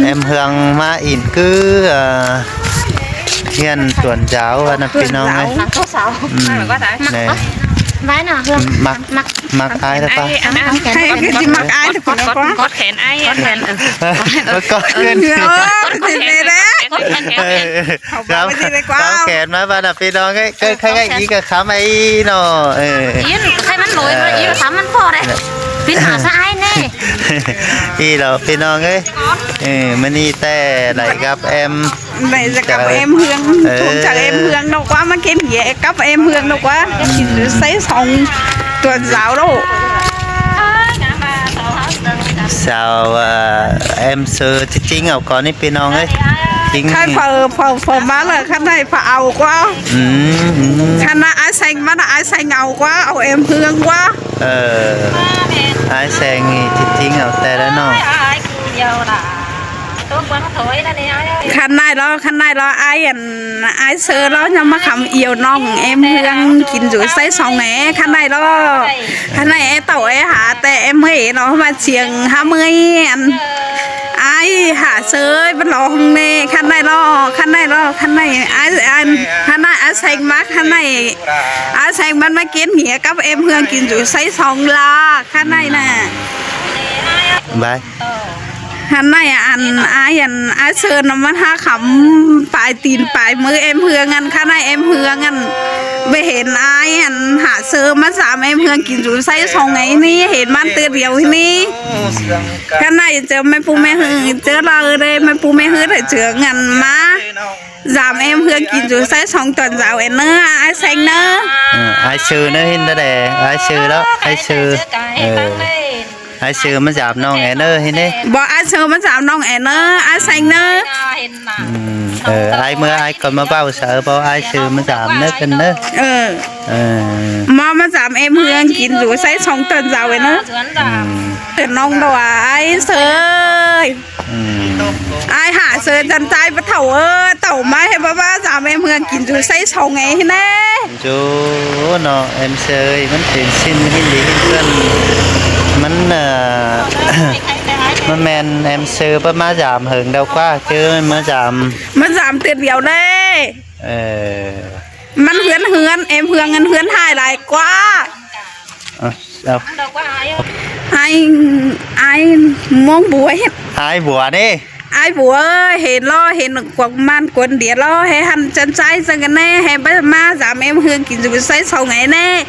em Hương má in cứ hiền tuần giáo và nạp pin ông ấy này vái nào Hương mặc ai đó ba mặc ai thì còn có có khèn ai có khèn Không có khèn mà ba nạp pin ông ấy cái gì cả khám ấy nó yến khai bắn lối mà yến sắm bắn phò đấy pin hả sai nè đi đâu pin ông ấy mình đi té lại gặp em này là cặp em Hương thuộc chẳng em Hương đâu quá mà kén ghẻ cặp em Hương đâu quá sấy xong tuần giáo đâu sao em sư chính ngọc có ní pin ông ấy chính khai phở má là khăn này phở ảo quá khăn là ai xanh má là ai xanh ảo quá ảo em Hương quá ai xanh chính ngọc tè đó nó khăn này đó ai sơ đó nhưng mà khám yêu nong em Hương kín rủi say xong này khăn này em tàu em hả tè em ấy nó mà chiềng 20 ai hả sơ vẫn lo không nè khăn này ai xanh mát khăn này ai xanh bắt mấy kiến nghĩa các em Hương kín rủi say xong là khăn này nè bye hắn này ai sơn nó mất ha khẩm phải tin phải mới em Hương ăn khá này em Hương ăn về hiện ai hạ sơ mất giảm em Hương kín rú say xong ấy ní hiện man từ điều ní khá này chờ mấy phụ mẹ Hương chờ là ở đây mấy phụ mẹ Hương để chữa ngăn má giảm em Hương kín rú say xong tuần giáo em nữa ai xanh nữa ai sư nữa hin đó đề ai sư đó ai sư mới giảm non em nữa hin đấy bỏ ai sư mới giảm non em nữa ai xanh nữa ai mới ai còn mà bao sợ bao ai sư mới giảm nữa kinh nữa mà giảm em Hương kín rú say xong tuần giáo em nữa non đâu ai sơi ai hạ sơi chân tay bắt thầu tàu mai hay ba giảm em Hương kín rú say xong ngày thế nè chú nó em sơi vẫn tiền xin hin đi hin cân mình mà men em sư bắt má giảm hưởng đâu quá chứ mới giảm tiền biểu đây mình Hương em Hương ăn Hương hai lại quá đâu ai muốn bùa hết ai bùa đi ai bùa hiện quần man quần đĩa lo hay hành chân trái sang cái này hay bây mà giảm em Hương kín rú say sau ngày nè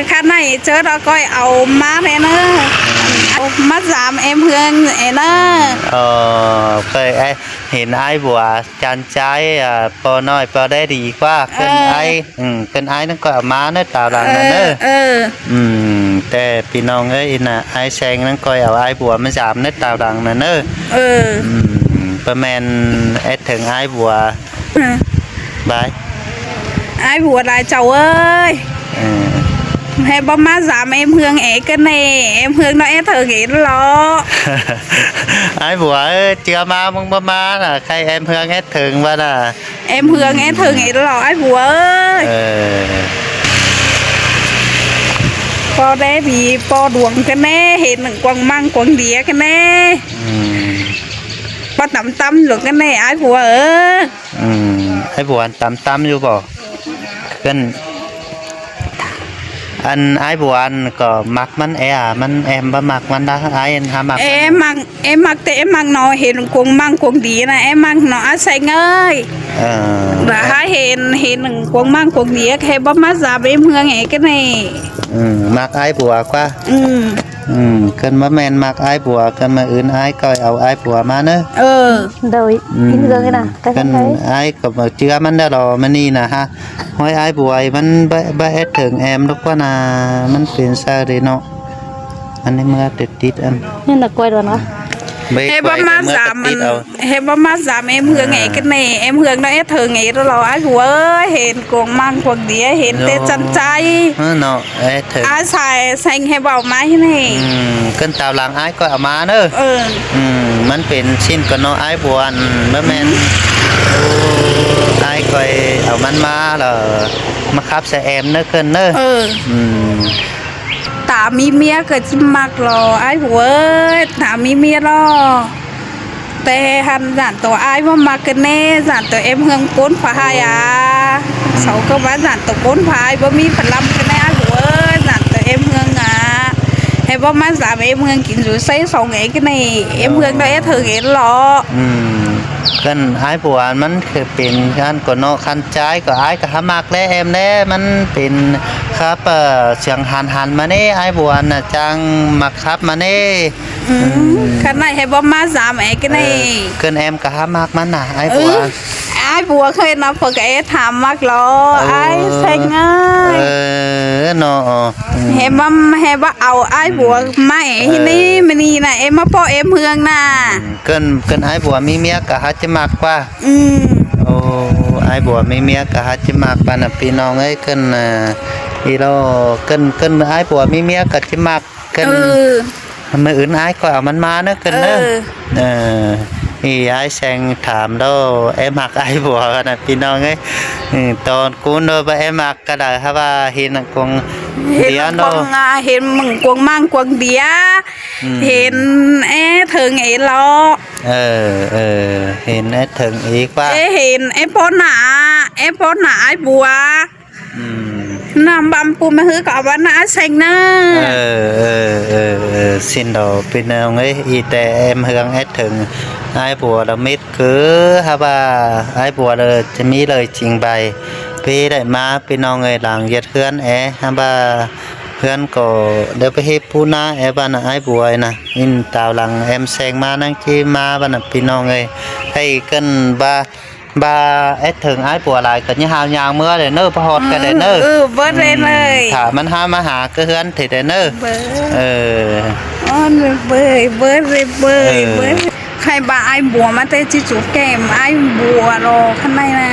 khăn này chớ đó coi ẩu má này nữa mắt giảm em Hương này nữa vậy hiện ai bùa chân trái po nói po đấy đi quá cân ai nó coi má nó tạo đằng nữaแต่พี่น้องเอ้ยน่ะไอ้แซงนั้นก็เอาไอ้บัวมาgiảmนึกตาวดังนั่นเนอะประมาณไอ้ถึงไอ้บัวบายไอ้บัวđại chầu ơi hay bấm má giảm em Hương ấy cái này em Hương nó thử nghĩ lo ai bùa chưa ma mong ma là khai em Hương ấy thường và là em Hương ấy thử nghĩ lo ai bùa ơi po đấy vì po đuồng cái này hiện quần măng quần đĩa cái này po tắm tắm luôn cái này ai bùa ai bùa tắm tắm vô bỏ cần anh ai bùa anh có mặcมันมันem ba mặcมันđó ai anh ha mặc em mặc thì em mặc nó hiện quần măng quần đĩa này em mặc nó ai xanh ơi là hai hiện quần măng quần đĩa hay bấm mắt giảm em Hương ấy cái này mặc ai bùa quá cần mà men mặc ai bùa cần màอื่นai coiเอาai bùaมาเนอะđời kín Hương cái nào cần ai có mà chưaมันได้หรอมันนี่นะฮะห้อยai bùaมันbaเอ็ดถึงแอมlúc quá làมันเป็นซาเดเนาะอันนี้เมื่อติดอัน nên là quay rồi nó hay bấm mắt giảm em Hương ấy cái này em Hương nó thử nghĩ rồi ai bùa ơi hiện quần măng quần đĩa hiện tết chân chay nó thử ai xài xanh hay bảo máy thế này cân tàu làng ai coi ở má nữaมันเป็นชิ้นก็น้อยบัวบ่แม่นai coiเอามันมาแล้วมาขับใส่แอมเนอะเกินเนอะตามีเมียเกิดจิมักรอไอ้หัวตามีเมียรอ tê hắn giản tổ ai mà cái nè giản tổ em hương bốn phá hai à sáu cơ bản giản tổ bốn phá hai bữa mi phần 5 cái nè của giản tổ em hương à hay bữa má giảm em hương kín rồi xây sáu ngày cái này em hương đây thử cái lọ กันไอ้บัวมันคือเป็นการกนคันใจก็ไอ้ก็หามักแล้วเอ็มแน่มันเป็นครับเสียงหันมาเน่ไอ้บัวน่ะจังมักครับมาเน่ cái này hay bữa má giảm ấy cái này เกินเอ็มก็หามักมันน่ะไอ้บัว ai bùa khơi nó phải cái thảm mắc lo ai xanh เอ ơi อเนาะ hay bác ảo ai bùa màyนี่มันนี่นะเอ็มมาพ่อเอ็มเฮืองน่ะ เกินไอ้บัวมีเมียก็หาจะมักกว่า โอ้ไอ้บัวมีเมียก็หาจะมักปานน่ะพี่น้องเอ้ยเกินอีโลเกินไอ้บัวมีเมียก็จะมักเกินมื้ออื่นไอ้ก็เอามันมาเนอะเกินเนอะอีไอ้แซงถามแล้วเอ็มมักไอ้บัวน่ะพี่น้องเอ้ยตอนกูนบ่เอ็มมักก็ได้ครับว่าเห็นกงเดียวเนาะ เห็นมึงกวงมั่งกวงเดียเห็นเธอไงรอ เห็นไอ้ถึงอีกว่า เห็นพ่อหนาไอ้บัวน้ำบำปูมาฮือกับวันน่าแซงเนอะสิ้นดอกพี่น้องเอ้ยอีแต่เอ็มเฮืองไอ้ถึงไอ้บัวเรามิดคือฮะว่าไอ้บัวเลยจะมีเลยจริงใบพี่ได้มาพี่น้องเอ้ยหลังเย็ดเฮือนฮะว่าเพื่อนก็เดี๋ยวไปเฮ็ดผู้นาบ้านไอ้บัวนะอินตาวหลังเอ็มแซงมานั่งจีมาบ้านพี่น้องเอ้ยให้กันba ép thường ái bùa lại cả như hào nhàng mưa để nơ hột cái để nơ bớt lên ơi thảมันhaมาหาcái hơn thì để nơ bơiใครบ้าไอ้บัวมาเตะจิจุกแก้มไอ้บัวรอข้างในนะ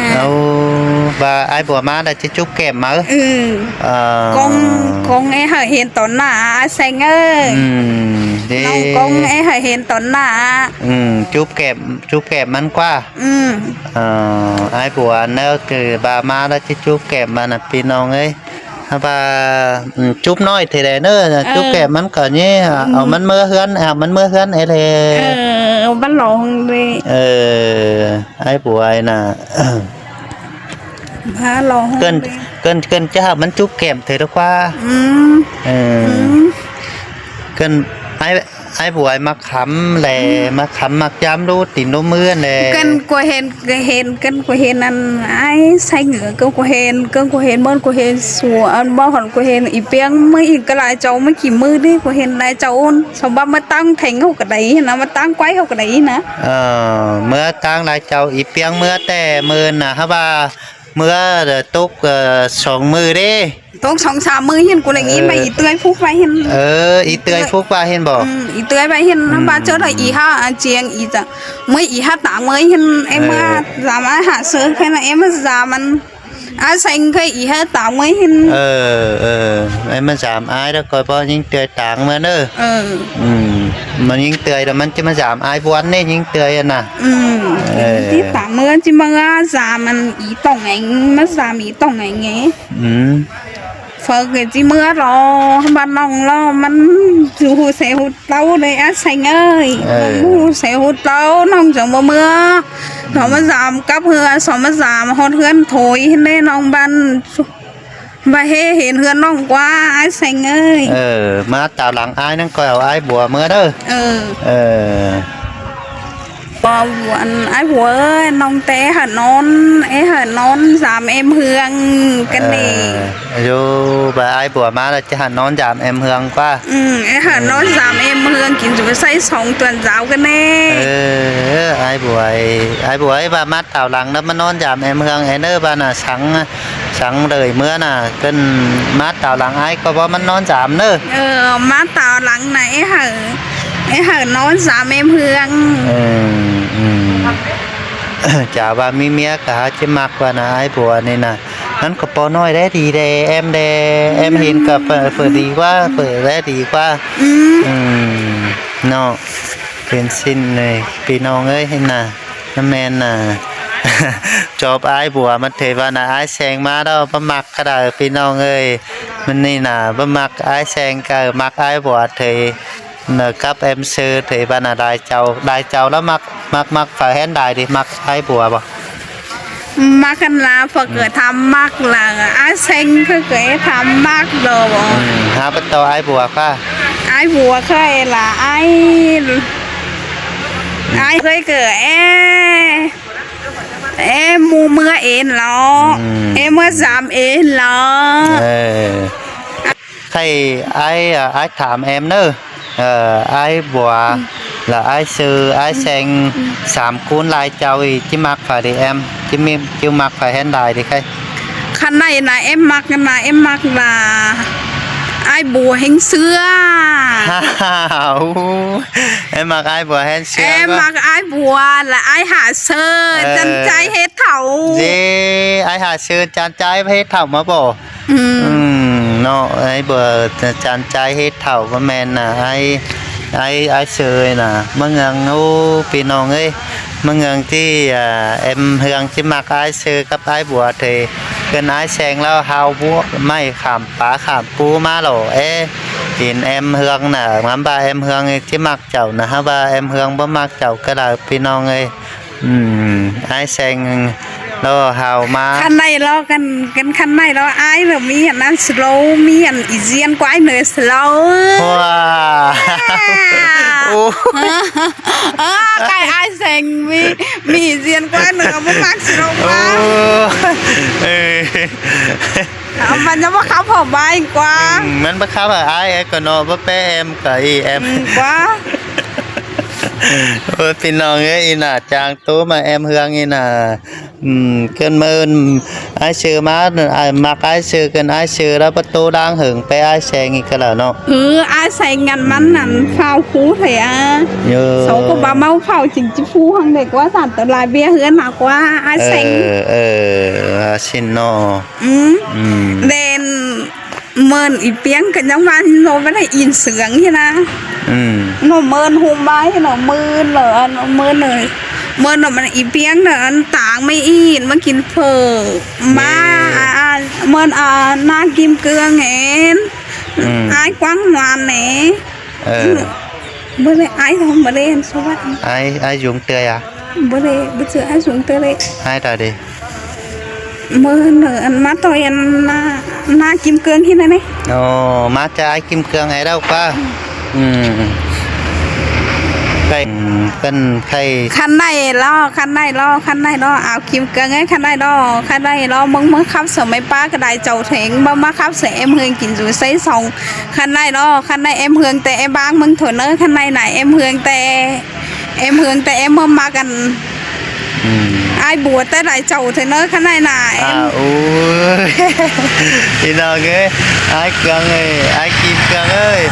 và ai bùa má là chỉ chúc kèm mà con ấy hãy hiện tổn nà xanh ơi con ấy hãy hiện tổn nà chúc kèmมันกว่าไอ้บัวเนื้อคือบามาแล้วจะจุ๊บแก้มมันนะพี่น้องเอ้ยว่าจุ๊บน้อยทีเดียวเนอะจุ๊บแก้มมันก่อนนี่เอามันเมื่อเฮือนมันเมื่อเฮือนไอ้เลยบ้านหลงเลยไอ้บัวไอ้น่ะบ้านหลงเกินจะหามันจุ๊บแก้มเถอะดีกว่าเกินไอ้บัวมาขำแหล่มาขำมาย้ำดูติ่นดูมือแหล่กันกว่าเห็นกันกว่าเห็นนั่นไอ้ใส่เหงือกันกว่าเห็นเมื่อกว่าเห็นสัวอันบ้าหันกว่าเห็นอีเปียงไม่อีกก็หลายเจ้าไม่กี่มือดิกว่าเห็นหลายเจ้าสมบัติมาตั้งแทงเขากระไดนะมาตั้งไว้เขากระไดนะเมื่อตั้งหลายเจ้าอีเปียงเมื่อแต่มือน่ะฮะว่าเมื่อตุก2 มือเด้ต้อง2-3 มือเห็นกูอะไรงี้ไปอีเตยฟุกไปเห็นอีเตยฟุกไปเห็นบ่อีเตยไปเห็นน้ำปลาเจอได้อีห้าเจียงอีจ้ะเมื่ออีห้าต่างเมื่อเห็นเอ็มว่าสามารถหาซื้อแค่นั้นเอ็มสามมันxanh cái ý hết tao mới hin em mới giảm ai đó coi bao nhiêu tươi tảng mà nữa mà những tươi là mình chỉ mà giảm ai buồn đấy những tươi nè tí tảng mưa chỉ mà giảm mình ý tổng anh mất giảm ý tổng anh nghe phở cái chỉ mưa rồi ban nòng lo mình dù sẽ hút lâu đây xanh ơi sẽ hút lâu nòng chẳng mưaเขามาสามกับเฮือสองมาสามฮอดเฮือนโถยเน่น้องบันบาเฮเห็นเฮือนน้องกว่าไอ้แสงเอ้ยมาตาวหลังไอ้นั่นก็เอาไอ้บัวเมื่อเด้อบ่วันไอ้บัวเอ้ยน้องเต้หันนอนหันนอนสามเอ็มเฮืองกันนี่อยู่บ่ไอ้บัวมาแล้วจะหันนอนสามเอ็มเฮืองกว่าหันนอนสามเอ็มเฮืองกินจะไปใส่2 ตัวนเจ้ากันแน่ไอ้บัวไอ้บ้ามาตาวหลังแล้วมานอนสามเอ็มเฮืองไอ้เด้อบ้านน่ะสังเลยเมื่อน่ะกันมาตาวหลังไอ้ก็บ่มันนอนสามเด้อมาตาวหลังไหนเหอะนอน3 em hương chả và mi mía cả chứ mặc và là ai bùa này nè hắn có po nói đấy thì em hiện cả phở đi quá phở đấy đi quá nóเป็นสิ้นเลยพี่น้องเอ้ยน่ะน้ำแมนน่ะจบไอ้บัวมันเทวานะไอ้แสงมาแล้วบะมักก็ได้พี่น้องเอ้ยมันนี่น่ะบะมักไอ้แสงก็มักไอ้บัวเทกับem sư thì bà là đại chầu đó มักฝ่ายแฮนได้ดิมักไอ้บัวบ่ มักกันลาพอเกิดทำมักละอาเซ็งก็เกิดทำมักโดบ หาประตูไอ้บัวค่ะ ไอ้บัวเคยละไอ้เคยเกิดมูเมื่อเอ็นหรอเมื่อ3 เอ็นหรอ ใครไอ้ถามem nữa ai bùa là ai sư ai sen sám cuốn lại cháu chỉ mặc phải đi em chỉ mặc phải hen đài thì khai คันไหนนะเอ็มมักนะเอ็มมักนะไอ้บัวเฮงเสื้อ em mặc ai bùa hen xưa เอ็มมักไอ้บัวและไอ้หาเสื้อจันใจเฮ็ดเถา gì ai hà xưa chán trái hết thảo mà bộ nó ai bùa chán trái hết thảo mà men là ai xưa nè mừng ngân u pì nong ấy mừng ngânที่em hương chỉ mặc ai xưaกับai bùa thì gần ai senแล้ว hao búaไม่ขามป้าขามปูมาหรอtin em hương nè ngắm ba em hương chỉ mặc chậu nè ha ba em hươngบ่mặc chậu cái là pì nong ấy ai senแล้ว hao มา คันไหนรอกันคันไหนรอไอ้หรือมีอันนั้นสโลมีอันอีเจียนกวายเนยสโล ว้า ไก่ไอ้เซ็งมีอีเจียนกวายเนยมันมักสโลมามันจะมาขับผมไปกว่า มันบังคับai còn nó bắp bé em cậy em กว่า พี่น้องเอ้ยน่ะจางตู้มาem hươngนี่น่ะเกินมื่นไอ้ชื่อมามักไอ้ชื่อกันไอ้ชื่อแล้วประตูดังหึงไปไอ้แซงอีกก็แล้วเนาะ ไอ้ใส่งานมันนั่นเฝ้าคูเถอะ Như... เขาก็บ่เมาเฝ้าจริงจิฟูหังเด็กว่าสั่นแต่ลายเบี้ยเฮือนมากกว่าไอ้เซ็ง xin nó เดนเมินอีเปียงกันยังวันโนไม่ได้อินเสียงใช่นะโนเมินหูไม้โนมือเหรอโนเมินเลยเมินโนมันอีเปียงเนอะต่างไม่อินมากินเฟอมาเมินหน้ากิมเกลือเห็นไอ้กว้างหวานเนี่ย bữa nay ai không bữa nay em số bắt ai dùng tươi à bữa giờ ai dùng tươi đấy ai ra đi mơ nở ăn má tôi ăn na kim cương thế này này ồ má trái kim cương ấy đâu qua cái cần khay คันไหนรอเอาคิมเกลือไงคันไหนรอมึงขับเสือไม่ป้ากระไดเจ้าเถงมาขับเสือเอ็มเฮืองกินอยู่ไซสองคันไหนเอ็มเฮืองแต่เอ็มบางมึงถั่วเนื้อคันไหนไหนเอ็มเฮืองแต่เอ็มมากันไอ้บัวแต่ไดเจ้าเถอะเนื้อคันไหนไหน ui thì nào cái ai cưng ơi ai kim cưng ơi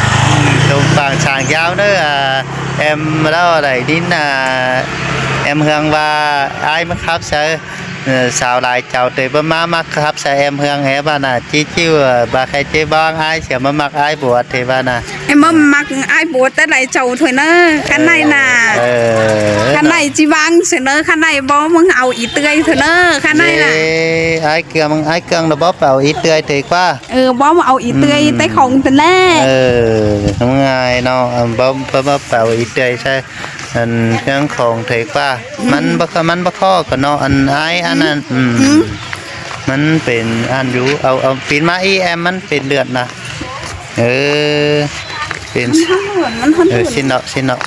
tụng bằng sàn gáo nữa em đó đây đến em hương và ai mất khắp sẽ sao lại chào từ bữa má mắc khắp sẽ em hương hé bà nè chi chiêu bà khai chế bong ai sẽ mà mặc ai buộc thì bà nè em mặc ai buộc tới lại chầu thôi nữa khăn này nè khăn này chỉ vang sẽ nữa khăn này bó mừng ảo ít tươi thôi nữa khăn này nè ai cưng là bóp vào ít tươi thì quá bó ảo ít tươi tay không thôi nè không ai nó bóp vào ít tươi sao anh đang khổng thì quaมันบ่ข้อก็เนาะอันไอ้อันนั้นมันเป็นอันอยู่เอาปีนมาอีแอมมันเป็นเลือดนะเป็นสินเนาะ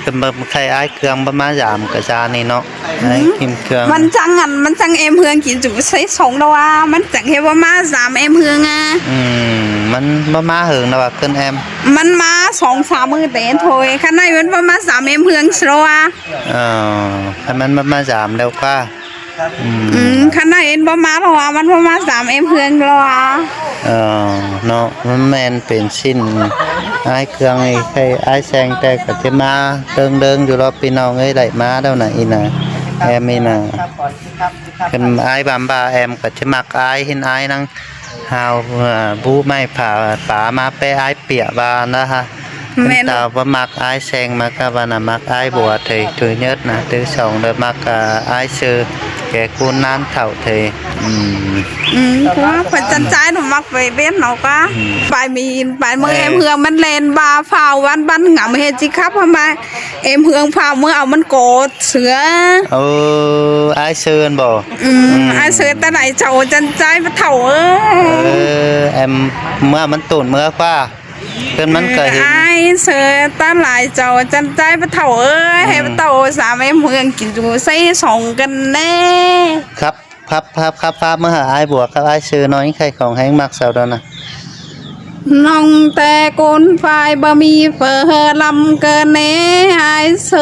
ก็บ่ใครไอ้เครื่องบ่มายามกระจานี่เนาะไอ้กินเครื่องมันจังเอ็มเฮืองกินจุใส่สองดอกมันจังเฮ็ดว่ามา3เอ็มเฮืองอ่ะมันบ่มาเหิงนะว่าขึ้นแอมมันมา 2-3 มื้อแต่โถยคันไหนมันบ่มา3เอ็มเฮืองสโลอ่ะคันมันมา3แล้วกว่าคันไหนบ่มาหรอมันบ่มา3เอ็มเฮืองหรอเนาะมันแม่นเป็นชิ้นไอ้เครื่องไอ้ใครไอ้แซงแต่ก็จะมาเดิงอยู่รอบพี่น้องเอ้ยได้มาแล้วน่ะอีน่ะแอมอีน่ะคันไอ้บำบาแอมก็จะมักไอ้เห็นไอ้นั่งหาวบูไม่ผ่าป่ามาไปไอ้เปียบานนะฮะ แม่น tao có mặc ai sen mà các bạn là mặc ai bùa thì thứ nhất là thứ sòng là mặc ai sư cái cô nan thảo thì เพราะว่าเพิ่นจันใจหนูมักไปเว้นเนาะก็ไปมีไปเมื่อเอ็มเฮืองมันเลนบาฟาววันบันหงำเฮ็ดจิครับทำไมเอ็มเฮืองฟาวเมื่อเอามันโกดเสือ ai sư anh bò ไอ้เสือแต่ไหนเจ้าจันใจมาเถ่าem mưaมันตุ่นเมื่อquaเป็นมันเกิดเห็น ไอ้เสือแต่ไหนเจ้าจันใจมาเถ่าให้มาเถ่าสามเอ็มเฮืองกินดูใส่สองกันแน่ ครับเมื่อหาai bùa các ai sư nói khaiของแห้งมักเสาดอนนะ น้องแต่ก้นฝ่ายบะมีเฟอลำเกินเนไอเส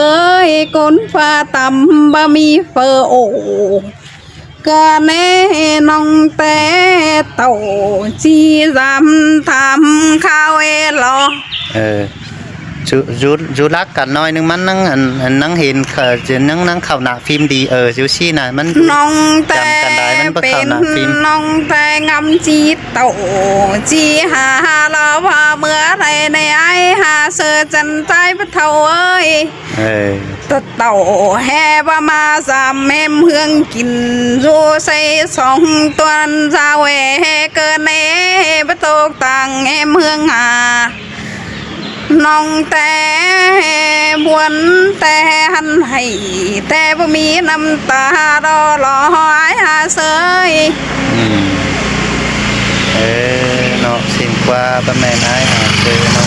ยก้นฝ่าต่ำบะมีเฟอโอเกินเนน้องแต่เต่าจีรำทำข้าวลอ chú lắc cả nói nhưngมันนั่งเห็นเขาจะนั่งเข้าหน้าฟิล์มดีจูซี่น่ะมัน น้องแต่ จำกันได้มันบ่ เป็ เข้าน หน้าฟิล์ม น้องแต่งำจีเต่าจีหาลอพาเมื่อไรในไอหาเสือจันใจพระเท่าเอ้ย ตะเต่าแห่บามาสามแม่เฮืองกินรูใส่สองตัวซาเวเกินเนประตูต่างแม่เฮืองหาน้องแต่บวนแต่หันให้แต่บ่มีน้ำตาดอรอหายหาเสย nó xin qua ba mẹ ai hả nó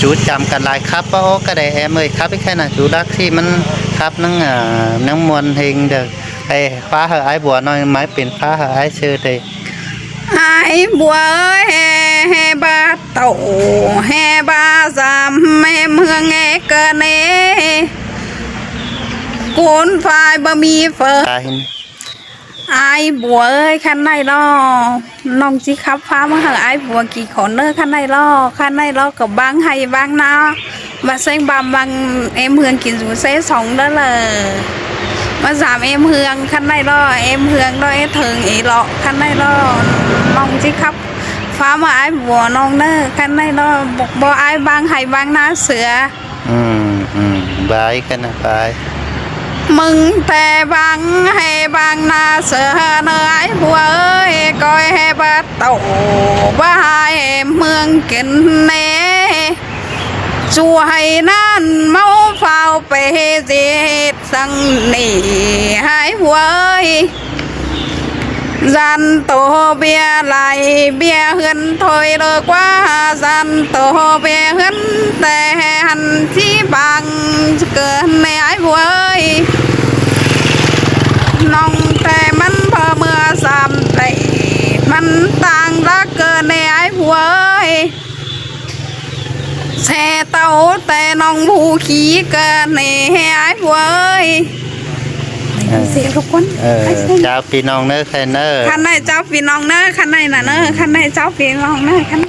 chú chăm cần lại khắp ó cái này em ơi khắp cái này chú đắc khi mình khắp nó muôn hình được ê phá hở ai bùa nói máy pin phá hở ai sư thì ไอ้บัวเอ้ยแห่บาเต่าแห่บาสามแม่เมืองเอเกินเนกูนฝ่ายบะมีเฟอ ta hình ไอ้บัวเอ้ยคันไหนล่อน้องจีขับฟ้ามาหาไอ้บัวกี่คนเนอคันไหนล่อกับบางให้บางนามาเซ็งบางเอ็มเฮืองกินสูเซ่สองเด้อเลยมาสามเอ็มเฮืองคันไหนล่อเอ็มเฮืองด้อยถึงอีหลอกคันไหนล่อน้องจีขับฟ้ามาไอ้บัวน้องเนอคันไหนล่อบอกบ่ไอ้บางให้บางนาเสือ bái cái này bái มึงแต่บางให้บางนาเสือเนอไอ้บัวเอ้ยก้อยให้บาเต่าบ้าให้เมืองกินเนช่วยนั่นเมาเฝ้าไปเจ็ดสังนี่ให้บัวเอ้ยจันโตเบียไหลเบียเฮือนถอยเลิกว่าจันโตเบียเฮือนแต่หันที่บางเกินในไอ้บัวเอ้ยน้องแต่มันพอเมื่อสามแต่มันต่างรักเกินในไอ้บัวเอ้ยแช่เต้าแต่น้องผู้ขี้เกินในไอ้บัวเอ้ยเสียทุกคน chào phi non nữa khen nữa คันไหนเจ้าพี่น้องเนอะคันไหนน่ะเนอะคันไหนเจ้าพี่น้องเนอะคัน